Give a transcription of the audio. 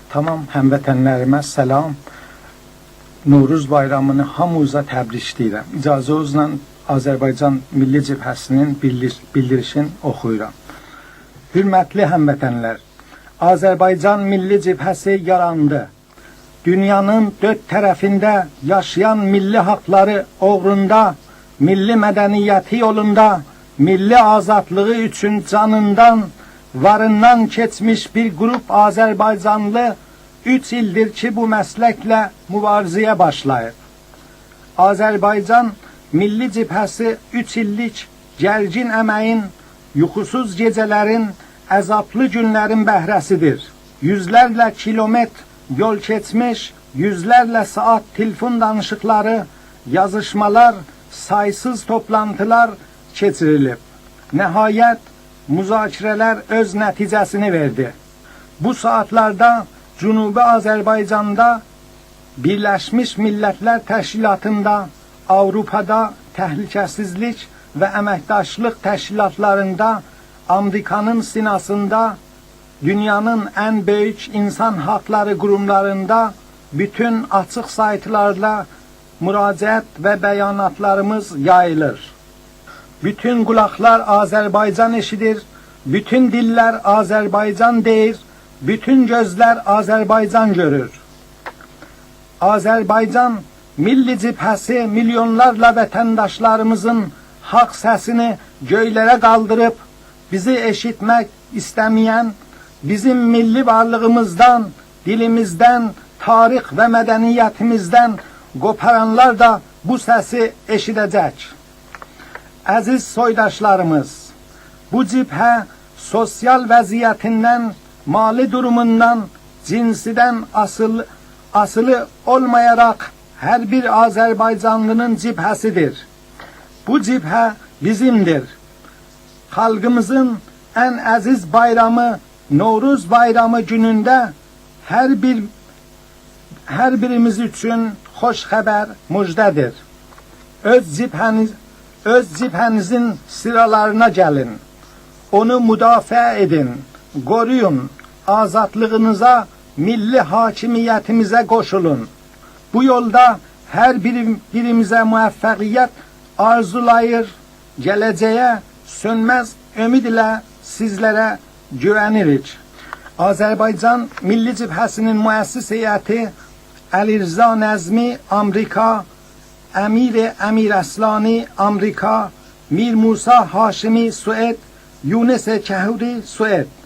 Tamam həmvətənlərimə səlam. Novruz bayramını hamınıza təbrikləyirəm. İcazənizlə Azərbaycan Milli Cəbhəsinin bildirişini oxuyuram. Hörmətli həmvətənlər, Azərbaycan Milli Cəbhəsi yarandı. Dünyanın dörd tərəfində yaşayan milli haqları uğrunda, milli mədəniyyəti yolunda, milli azadlığı üçün canından, varından keçmiş bir qrup Azərbaycanlı 3 ildir ki, bu məsləklə mübarizəyə başlayıb. Azərbaycan Milli Cəbhəsi 3 illik gərgin əməyin, yuxusuz gecələrin, əzablı günlərin bəhrəsidir. Yüzlərlə kilometr yol keçmiş, yüzlərlə saat telefon danışıqları, yazışmalar, saysız toplantılar keçirilib. Nəhayət, müzakirələr öz nəticəsini verdi. Bu saatlarda Cənubi Azərbaycanda, Birləşmiş Millətlər Təşkilatında, Avropada Təhlükəsizlik və Əməkdaşlıq Təşkilatlarında, Amerikanın sinasında, dünyanın ən böyük insan haqları qurumlarında bütün açıq saytlarla müraciət və bəyanatlarımız yayılır. Bütün qulaqlar Azərbaycan eşidir, bütün dillər Azərbaycan deyir, bütün gözlər Azərbaycan görür. Azərbaycan Milli Cəbhəsi milyonlarla vətəndaşlarımızın haqq səsini göylərə qaldırıb, bizi eşitmək istəməyən, bizim milli varlığımızdan, dilimizdən, tarix və mədəniyyətimizdən qoparanlar da bu səsi eşidəcək. Əziz soydaşlarımız, bu cəbhə sosial vəziyyətindən, mali durumundan, cinsidən asılı olmayaraq hər bir Azərbaycanlının cəbhəsidir. Bu cəbhə bizimdir. Xalqımızın ən əziz bayramı Novruz bayramı günündə hər birimiz üçün xoş xəbər müjdədir. Öz cəbhənizin sıralarına gəlin. Onu müdafiə edin, qoruyun, azadlığınıza, milli hakimiyyətimizə qoşulun. Bu yolda hər birimizə müvəffəqiyyət arzulayır, gələcəyə sönməz ümid ilə sizlərə güvənirik. Azərbaycan Milli Cəbhəsinin müəssis heyəti Əli Rza Nəzmi, Amerika, Əmir Əslani, Amerika, Mir Musa Haşimi, Sued, Yunus Kəhuri, Sued.